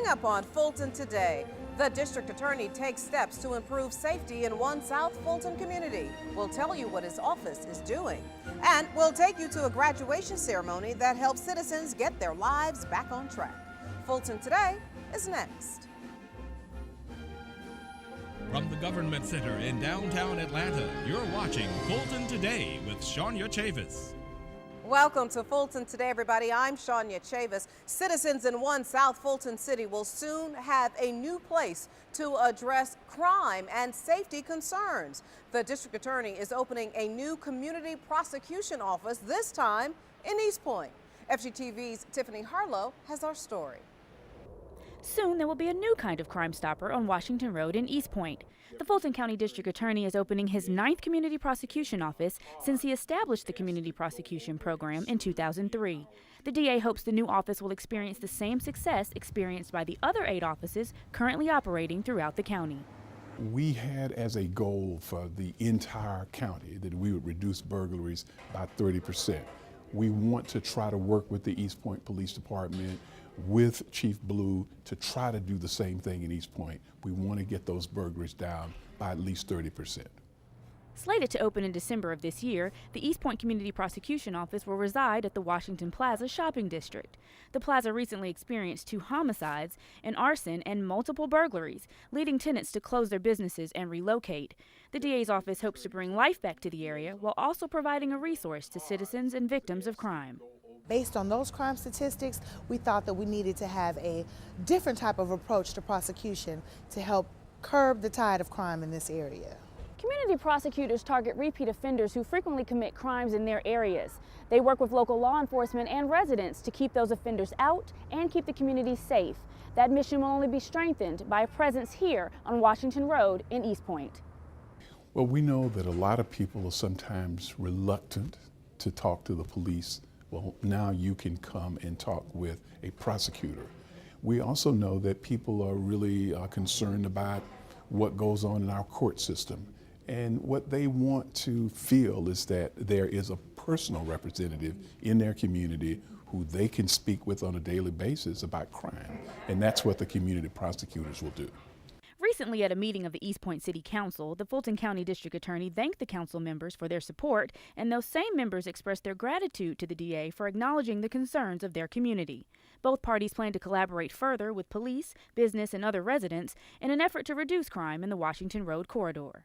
Coming up on Fulton Today, the district attorney takes steps to improve safety in one South Fulton community. We'll tell you what his office is doing. And we'll take you to a graduation ceremony that helps citizens get their lives back on track. Fulton Today is next. From the Government Center in downtown Atlanta, you're watching Fulton Today with Shania Chavis. Welcome to Fulton Today, everybody. I'm Shania Chavis. Citizens in one South Fulton City will soon have a new place to address crime and safety concerns. The district attorney is opening a new community prosecution office, this time in East Point. FGTV's Tiffany Harlow has our story. Soon there will be a new kind of Crime Stopper on Washington Road in East Point. The Fulton County District Attorney is opening his 9th community prosecution office since he established the community prosecution program in 2003. The DA hopes the new office will experience the same success experienced by the other 8 offices currently operating throughout the county. We had as a goal for the entire county that we would reduce burglaries by 30%. We want to try to work with the East Point Police Department, with Chief Blue, to try to do the same thing in East Point. We want to get those burglaries down by at least 30%. Slated to open in December of this year, the East Point Community Prosecution Office will reside at the Washington Plaza Shopping District. The plaza recently experienced 2 homicides, an arson, and multiple burglaries, leading tenants to close their businesses and relocate. The DA's office hopes to bring life back to the area while also providing a resource to citizens and victims of crime. Based on those crime statistics, we thought that we needed to have a different type of approach to prosecution to help curb the tide of crime in this area. Community prosecutors target repeat offenders who frequently commit crimes in their areas. They work with local law enforcement and residents to keep those offenders out and keep the community safe. That mission will only be strengthened by a presence here on Washington Road in East Point. Well, we know that a lot of people are sometimes reluctant to talk to the police. Well, now you can come and talk with a prosecutor. We also know that people are really concerned about what goes on in our court system. And what they want to feel is that there is a personal representative in their community who they can speak with on a daily basis about crime. And that's what the community prosecutors will do. Recently, at a meeting of the East Point City Council, the Fulton County District Attorney thanked the council members for their support, and those same members expressed their gratitude to the DA for acknowledging the concerns of their community. Both parties plan to collaborate further with police, business, and other residents in an effort to reduce crime in the Washington Road corridor.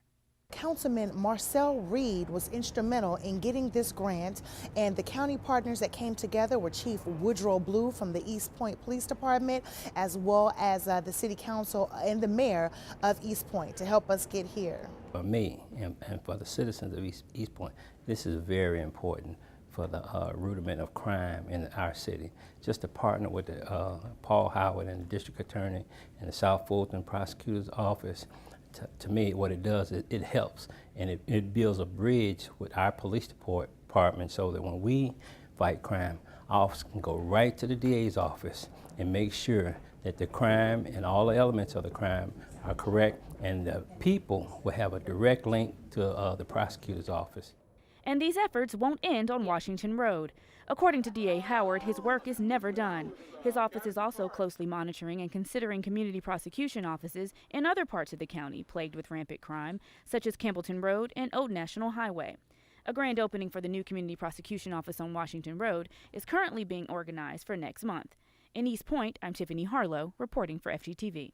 Councilman Marcel Reed was instrumental in getting this grant, and the county partners that came together were Chief Woodrow Blue from the East Point Police Department, as well as the City Council and the Mayor of East Point to help us get here. For me and for the citizens of East Point, this is very important for the rudiment of crime in our city. Just to partner with Paul Howard and the District Attorney and the South Fulton Prosecutor's Office, to me, what it does is it helps, and it builds a bridge with our police department so that when we fight crime, our office can go right to the DA's office and make sure that the crime and all the elements of the crime are correct, and the people will have a direct link to the prosecutor's office. And these efforts won't end on Washington Road. According to DA Howard, his work is never done. His office is also closely monitoring and considering community prosecution offices in other parts of the county plagued with rampant crime, such as Campbellton Road and Old National Highway. A grand opening for the new community prosecution office on Washington Road is currently being organized for next month. In East Point, I'm Tiffany Harlow, reporting for FGTV.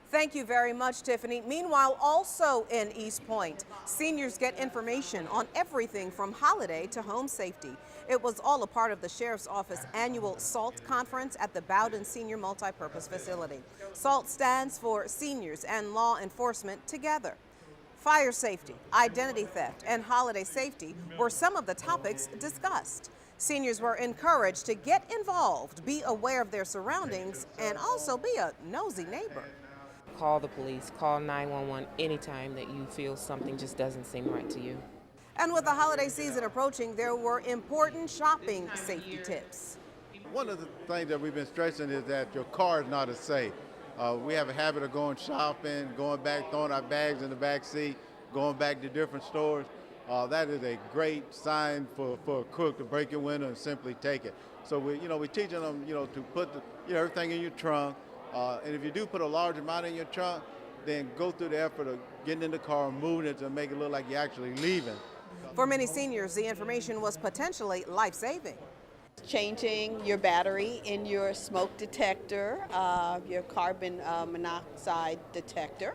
Thank you very much, Tiffany. Meanwhile, also in East Point, seniors get information on everything from holiday to home safety. It was all a part of the Sheriff's Office annual SALT conference at the Bowden Senior Multipurpose Facility. SALT stands for Seniors and Law Enforcement Together. Fire safety, identity theft, and holiday safety were some of the topics discussed. Seniors were encouraged to get involved, be aware of their surroundings, and also be a nosy neighbor. Call the police, call 911 anytime that you feel something just doesn't seem right to you. And with the holiday season approaching, there were important shopping safety tips. One of the things that we've been stressing is that your car is not as safe. We have a habit of going shopping, going back, throwing our bags in the back seat, going back to different stores. That is a great sign for a crook to break your window and simply take it. So we're teaching them, to put everything in your trunk, And if you do put a large amount in your trunk, then go through the effort of getting in the car and moving it to make it look like you're actually leaving. For many seniors, the information was potentially life-saving. Changing your battery in your smoke detector, your carbon monoxide detector.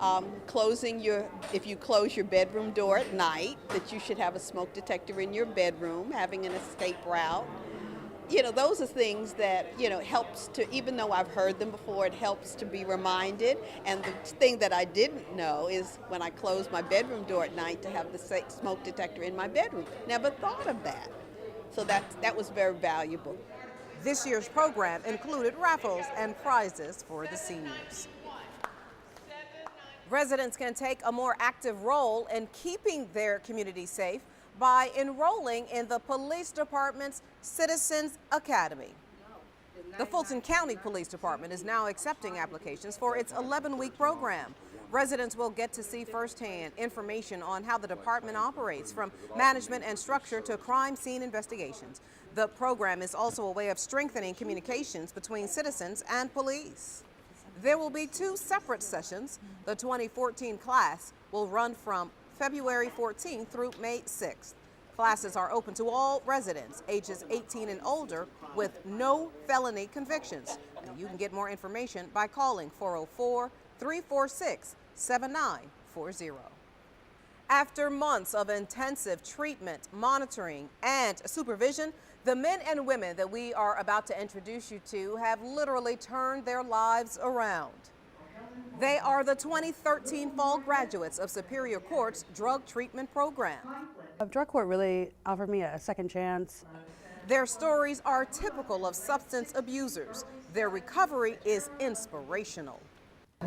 If you close your bedroom door at night, that you should have a smoke detector in your bedroom, having an escape route. You know, those are things that, helps to, even though I've heard them before, it helps to be reminded. And the thing that I didn't know is when I close my bedroom door at night to have the smoke detector in my bedroom. Never thought of that. So that was very valuable. This year's program included raffles and prizes for the seniors. Residents can take a more active role in keeping their community safe by enrolling in the police department's Citizens Academy. The Fulton County Police Department is now accepting applications for its 11-week program. Residents will get to see firsthand information on how the department operates, from management and structure to crime scene investigations. The program is also a way of strengthening communications between citizens and police. There will be 2 separate sessions. The 2014 class will run from February 14th through May 6th. Classes are open to all residents ages 18 and older with no felony convictions. And you can get more information by calling 404-346-7940. After months of intensive treatment, monitoring, and supervision, the men and women that we are about to introduce you to have literally turned their lives around. They are the 2013 fall graduates of Superior Court's drug treatment program. Drug court really offered me a second chance. Their stories are typical of substance abusers. Their recovery is inspirational.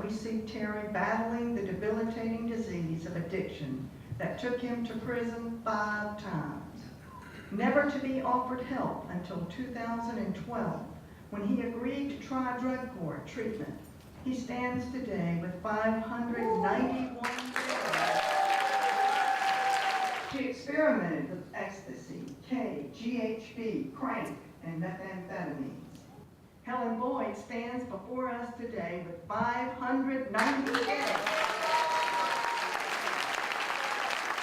We see Terry battling the debilitating disease of addiction that took him to prison 5 times. Never to be offered help until 2012, when he agreed to try drug court treatment. He stands today with 591 days. She experimented with ecstasy, K, GHB, crank, and methamphetamines. Helen Boyd stands before us today with 590 days.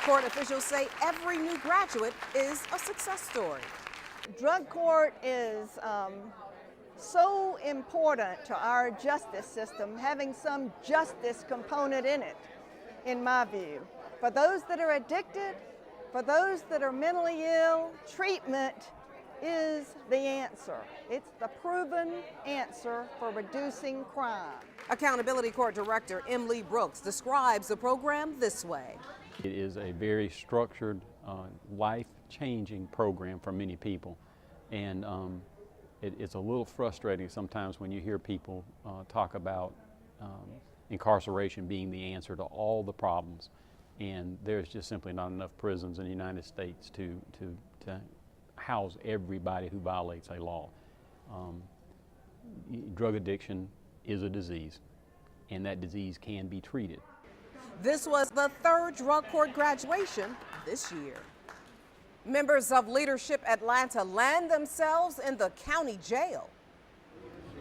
Court officials say every new graduate is a success story. Drug court is so important to our justice system, having some justice component in it, in my view. For those that are addicted, for those that are mentally ill, treatment is the answer. It's the proven answer for reducing crime. Accountability Court Director Emily Brooks describes the program this way. It is a very structured, life-changing program for many people, and it's a little frustrating sometimes when you hear people talk about incarceration being the answer to all the problems, and there's just simply not enough prisons in the United States to house everybody who violates a law. Drug addiction is a disease, and that disease can be treated. This was the 3rd drug court graduation this year. Members of Leadership Atlanta land themselves in the county jail.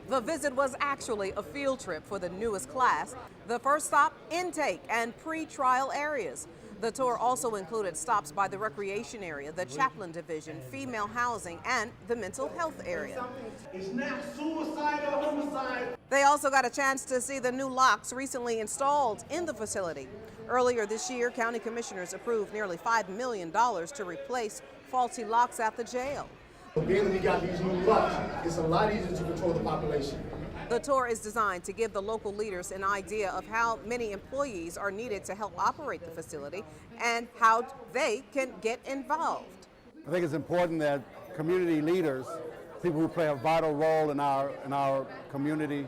The visit was actually a field trip for the newest class. The first stop, intake and pre-trial areas. The tour also included stops by the recreation area, the chaplain division, female housing, and the mental health area. It's not suicide or homicide. They also got a chance to see the new locks recently installed in the facility. Earlier this year, county commissioners approved nearly $5 million to replace faulty locks at the jail. Being that we got these new locks, it's a lot easier to control the population. The tour is designed to give the local leaders an idea of how many employees are needed to help operate the facility and how they can get involved. I think it's important that community leaders, people who play a vital role in our community,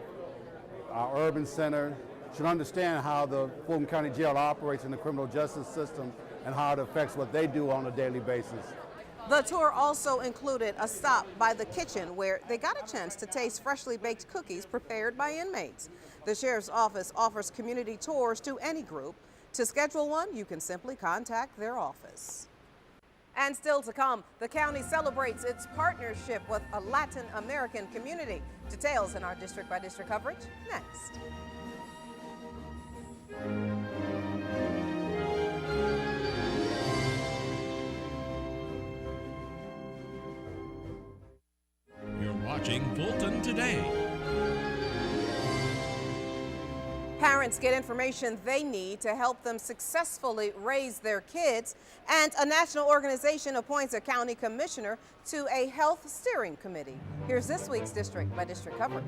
our urban center, should understand how the Fulton County Jail operates in the criminal justice system and how it affects what they do on a daily basis. The tour also included a stop by the kitchen where they got a chance to taste freshly baked cookies prepared by inmates. The Sheriff's Office offers community tours to any group. To schedule one, you can simply contact their office. And still to come, the county celebrates its partnership with a Latin American community. Details in our district by district coverage next. You're watching Fulton Today. Parents get information they need to help them successfully raise their kids, and a national organization appoints a county commissioner to a health steering committee. Here's this week's district by district coverage.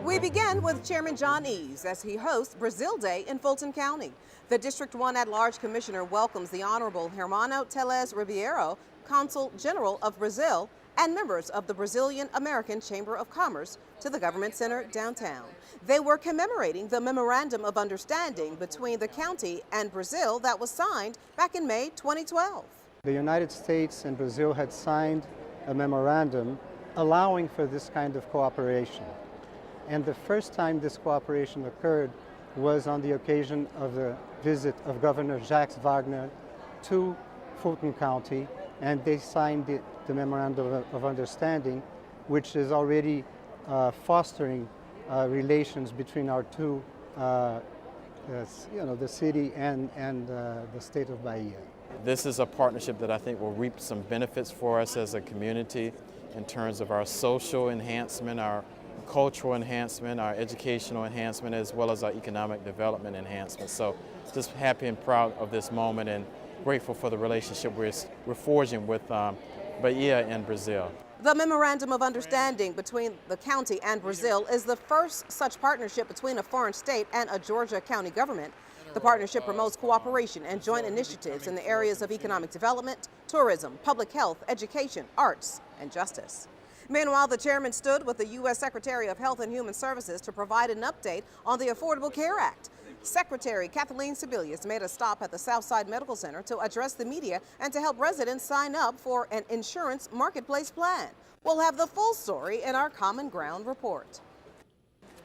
We begin with Chairman John Eves as he hosts Brazil Day in Fulton County. The District 1 at-large commissioner welcomes the Honorable Hermano Teles Ribeiro, Consul General of Brazil, and members of the Brazilian American Chamber of Commerce to the Government Center downtown. They were commemorating the Memorandum of Understanding between the county and Brazil that was signed back in May 2012. The United States and Brazil had signed a memorandum allowing for this kind of cooperation. And the first time this cooperation occurred was on the occasion of the visit of Governor Jacques Wagner to Fulton County, and they signed the Memorandum of Understanding, which is already fostering relations between our two, the city and the state of Bahia. This is a partnership that I think will reap some benefits for us as a community in terms of our social enhancement, our cultural enhancement, our educational enhancement, as well as our economic development enhancement. So just happy and proud of this moment and grateful for the relationship we're forging with Bahia and Brazil. The Memorandum of Understanding between the county and Brazil is the first such partnership between a foreign state and a Georgia county government. The partnership promotes cooperation and joint initiatives in the areas of economic development, tourism, public health, education, arts, and justice. Meanwhile, the chairman stood with the U.S. Secretary of Health and Human Services to provide an update on the Affordable Care Act. Secretary Kathleen Sebelius made a stop at the Southside Medical Center to address the media and to help residents sign up for an insurance marketplace plan. We'll have the full story in our Common Ground report.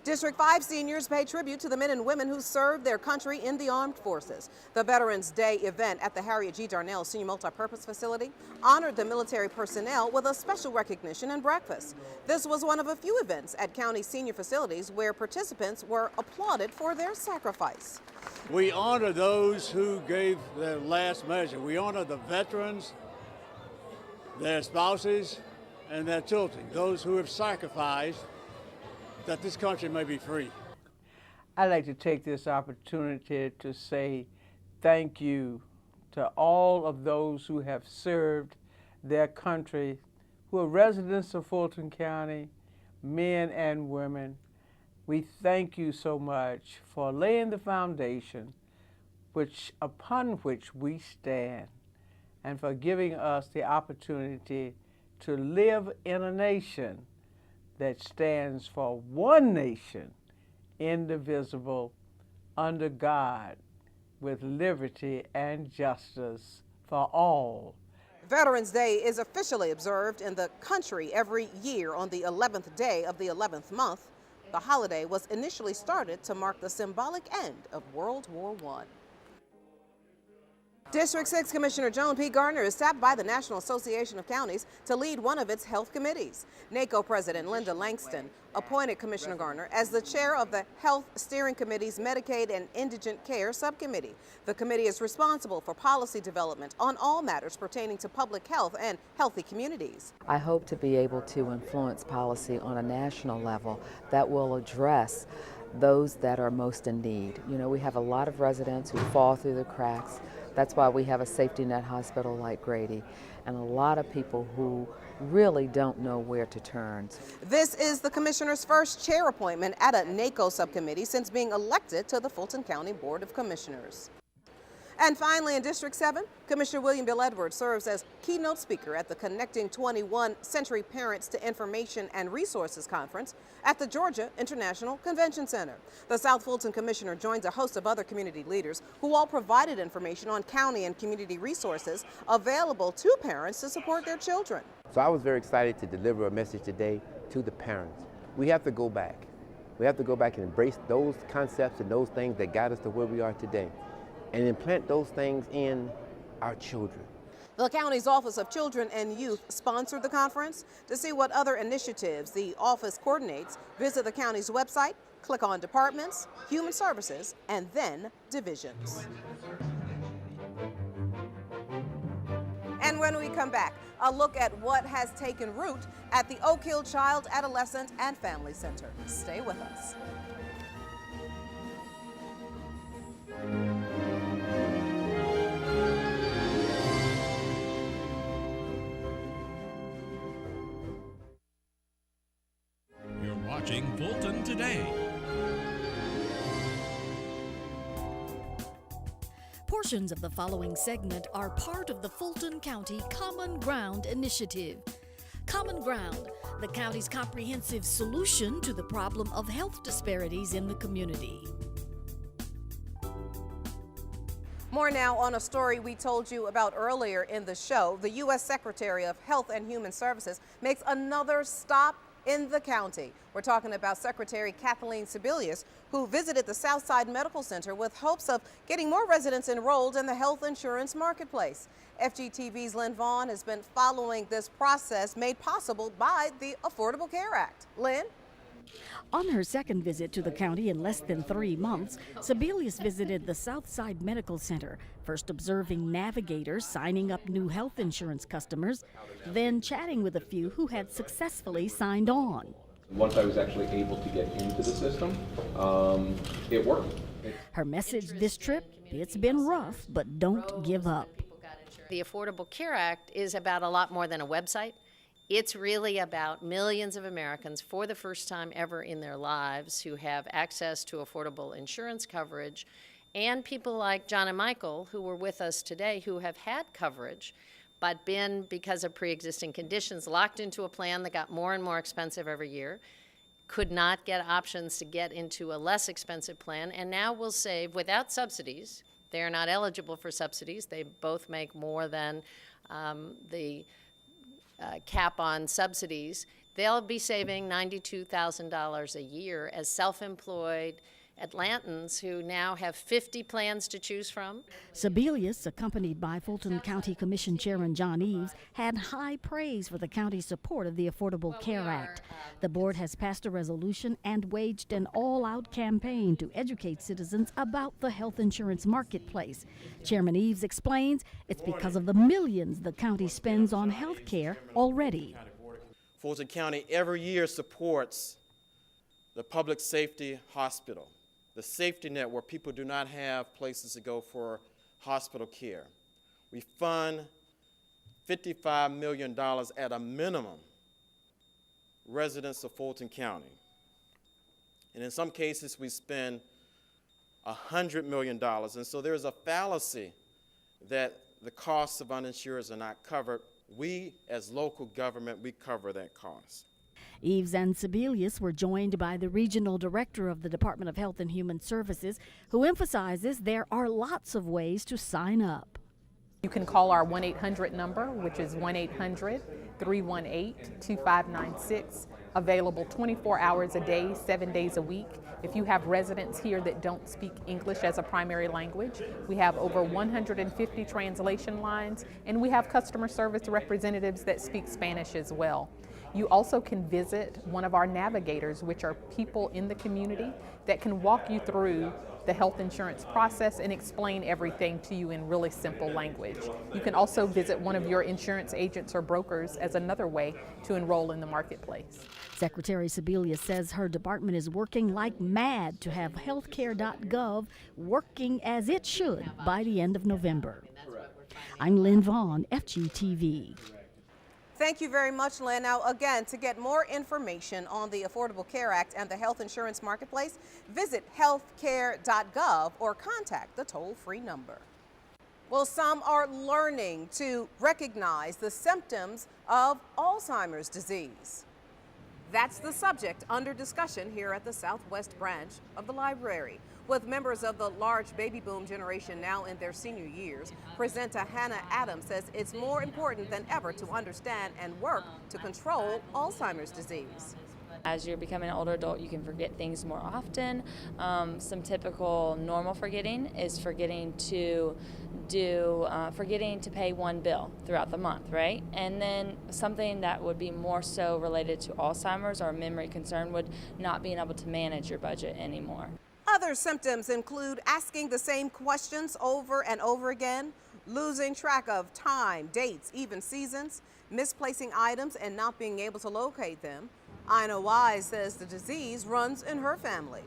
District 5 seniors pay tribute to the men and women who served their country in the armed forces. The Veterans Day event at the Harriet G. Darnell Senior Multipurpose Facility honored the military personnel with a special recognition and breakfast. This was one of a few events at county senior facilities where participants were applauded for their sacrifice. We honor those who gave their last measure. We honor the veterans, their spouses, and their children, those who have sacrificed that this country may be free. I'd like to take this opportunity to say thank you to all of those who have served their country, who are residents of Fulton County, men and women. We thank you so much for laying the foundation upon which we stand, and for giving us the opportunity to live in a nation that stands for one nation, indivisible, under God, with liberty and justice for all. Veterans Day is officially observed in the country every year on the 11th day of the 11th month. The holiday was initially started to mark the symbolic end of World War I. District 6 Commissioner Joan P. Gardner is tapped by the National Association of Counties to lead one of its health committees. NACO President Linda Langston appointed Commissioner Gardner as the chair of the Health Steering Committee's Medicaid and Indigent Care Subcommittee. The committee is responsible for policy development on all matters pertaining to public health and healthy communities. I hope to be able to influence policy on a national level that will address those that are most in need. You know, we have a lot of residents who fall through the cracks. That's why we have a safety net hospital like Grady, and a lot of people who really don't know where to turn. This is the commissioner's first chair appointment at a NACO subcommittee since being elected to the Fulton County Board of Commissioners. And finally, in District 7, Commissioner William Bill Edwards serves as keynote speaker at the Connecting 21 Century Parents to Information and Resources Conference at the Georgia International Convention Center. The South Fulton Commissioner joins a host of other community leaders who all provided information on county and community resources available to parents to support their children. So I was very excited to deliver a message today to the parents. We have to go back. We have to go back and embrace those concepts and those things that got us to where we are today. and implant those things in our children. The county's Office of Children and Youth sponsored the conference. To see what other initiatives the office coordinates, visit the county's website, click on Departments, Human Services, and then Divisions. And when we come back, a look at what has taken root at the Oak Hill Child, Adolescent, and Family Center. Stay with us. You're watching Fulton Today. Portions of the following segment are part of the Fulton County Common Ground Initiative. Common Ground, the county's comprehensive solution to the problem of health disparities in the community. More now on a story we told you about earlier in the show. The U.S. Secretary of Health and Human Services makes another stop in the county. We're talking about Secretary Kathleen Sebelius, who visited the Southside Medical Center with hopes of getting more residents enrolled in the health insurance marketplace. FGTV's Lynn Vaughn has been following this process made possible by the Affordable Care Act. Lynn? On her second visit to the county in less than 3 months, Sebelius visited the Southside Medical Center, first observing navigators signing up new health insurance customers, then chatting with a few who had successfully signed on. Once I was actually able to get into the system, it worked. Her message this trip, it's been rough, but don't give up. The Affordable Care Act is about a lot more than a website. It's really about millions of Americans for the first time ever in their lives who have access to affordable insurance coverage, and people like John and Michael who were with us today who have had coverage but been, because of pre-existing conditions, locked into a plan that got more and more expensive every year, could not get options to get into a less expensive plan, and now will save without subsidies. They are not eligible for subsidies. They both make more than the cap on subsidies. They'll be saving $92,000 a year as self-employed Atlantans who now have 50 plans to choose from. Sebelius, accompanied by Fulton County Commission Chairman John Eves, had high praise for the county's support of the Affordable Care Act. The board has passed a resolution and waged an all-out campaign to educate citizens about the health insurance marketplace. Chairman Eves explains it's because of the millions the county spends on health care already. Fulton County every year supports the public safety hospital, the safety net where people do not have places to go for hospital care. We fund $55 million at a minimum residents of Fulton County. And in some cases we spend $100 million. And so there's a fallacy that the costs of uninsured are not covered. We, as local government, we cover that cost. Eves and Sebelius were joined by the regional director of the Department of Health and Human Services, who emphasizes there are lots of ways to sign up. You can call our 1-800 number, which is 1-800-318-2596, available 24 hours a day, 7 days a week. If you have residents here that don't speak English as a primary language, we have over 150 translation lines, and we have customer service representatives that speak Spanish as well. You also can visit one of our navigators, which are people in the community that can walk you through the health insurance process and explain everything to you in really simple language. You can also visit one of your insurance agents or brokers as another way to enroll in the marketplace. Secretary Sebelius says her department is working like mad to have healthcare.gov working as it should by the end of November. I'm Lynn Vaughn, FGTV. Thank you very much, Lynn. Now, again, to get more information on the Affordable Care Act and the health insurance marketplace, visit healthcare.gov or contact the toll-free number. Well, some are learning to recognize the symptoms of Alzheimer's disease. That's the subject under discussion here at the Southwest branch of the library. With members of the large baby boom generation now in their senior years, presenter Hannah Adams says it's more important than ever to understand and work to control Alzheimer's disease. As you're becoming an older adult, you can forget things more often. Some typical normal forgetting is forgetting to pay one bill throughout the month, right? And then something that would be more so related to Alzheimer's or a memory concern would not being able to manage your budget anymore. Other symptoms include asking the same questions over and over again, losing track of time, dates, even seasons, misplacing items and not being able to locate them. Ina Wise says the disease runs in her family.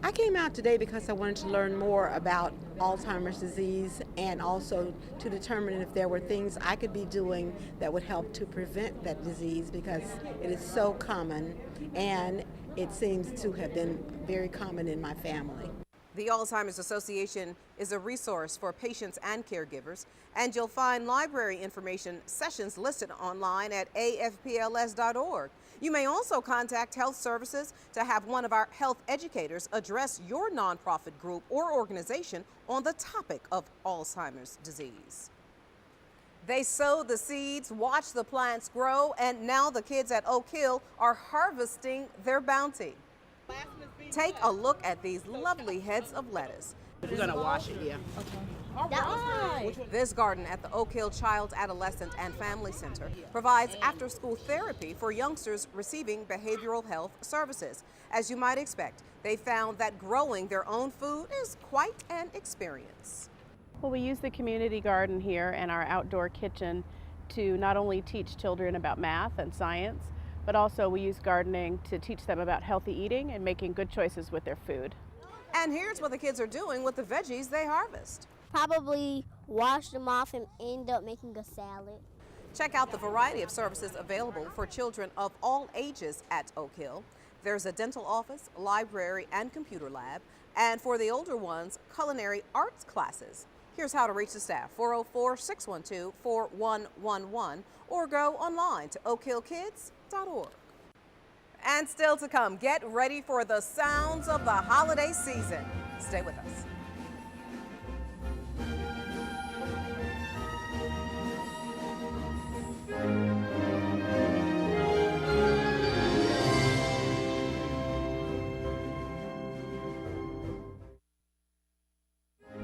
I came out today because I wanted to learn more about Alzheimer's disease and also to determine if there were things I could be doing that would help to prevent that disease, because it is so common and it seems to have been very common in my family. The Alzheimer's Association is a resource for patients and caregivers, and you'll find library information sessions listed online at afpls.org. You may also contact health services to have one of our health educators address your nonprofit group or organization on the topic of Alzheimer's disease. They sowed the seeds, watched the plants grow, and now the kids at Oak Hill are harvesting their bounty. Take a look at these lovely heads of lettuce. We're gonna wash it, yeah. Okay. All right. This garden at the Oak Hill Child, Adolescent, and Family Center provides after-school therapy for youngsters receiving behavioral health services. As you might expect, they found that growing their own food is quite an experience. Well, we use the community garden here and our outdoor kitchen to not only teach children about math and science, but also we use gardening to teach them about healthy eating and making good choices with their food. And here's what the kids are doing with the veggies they harvest. Probably wash them off and end up making a salad. Check out the variety of services available for children of all ages at Oak Hill. There's a dental office, library, and computer lab. And for the older ones, culinary arts classes. Here's how to reach the staff: 404-612-4111, or go online to oakhillkids.org. And still to come, get ready for the sounds of the holiday season. Stay with us.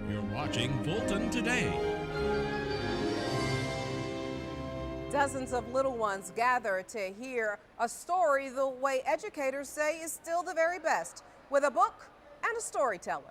You're watching Fulton Today. Dozens of little ones gather to hear a story the way educators say is still the very best, with a book and a storyteller.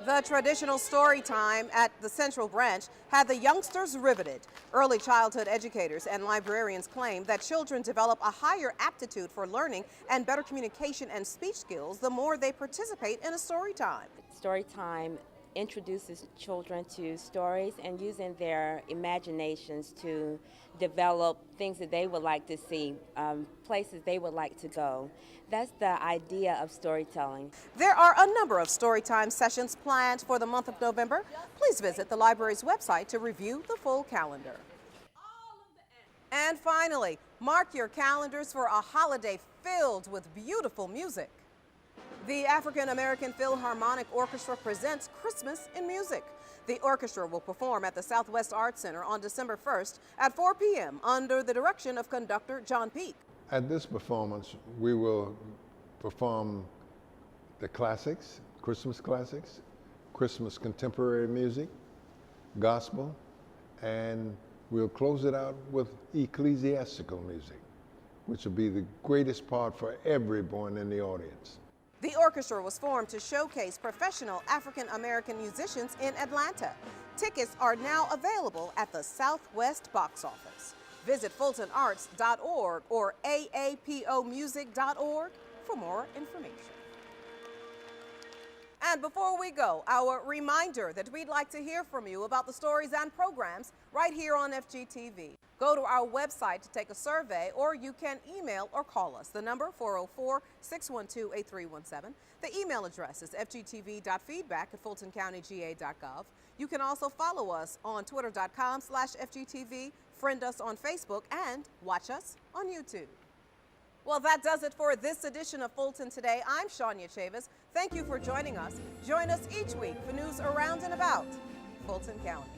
The traditional story time at the Central Branch had the youngsters riveted. Early childhood educators and librarians claim that children develop a higher aptitude for learning and better communication and speech skills the more they participate in a story time. Story time introduces children to stories and using their imaginations to develop things that they would like to see, places they would like to go. That's the idea of storytelling. There are a number of storytime sessions planned for the month of November. Please visit the library's website to review the full calendar. And finally, mark your calendars for a holiday filled with beautiful music. The African American Philharmonic Orchestra presents Christmas in Music. The orchestra will perform at the Southwest Arts Center on December 1st at 4 p.m. under the direction of conductor John Peake. At this performance, we will perform the classics, Christmas contemporary music, gospel, and we'll close it out with ecclesiastical music, which will be the greatest part for everyone in the audience. The orchestra was formed to showcase professional African American musicians in Atlanta. Tickets are now available at the Southwest box office. Visit fultonarts.org or aapomusic.org for more information. And before we go, our reminder that we'd like to hear from you about the stories and programs right here on FGTV. Go to our website to take a survey, or you can email or call us. The number 404-612-8317. The email address is fgtv.feedback@fultoncountyga.gov. You can also follow us on twitter.com/FGTV, friend us on Facebook, and watch us on YouTube. Well, that does it for this edition of Fulton Today. I'm Shania Chavis. Thank you for joining us. Join us each week for news around and about Fulton County.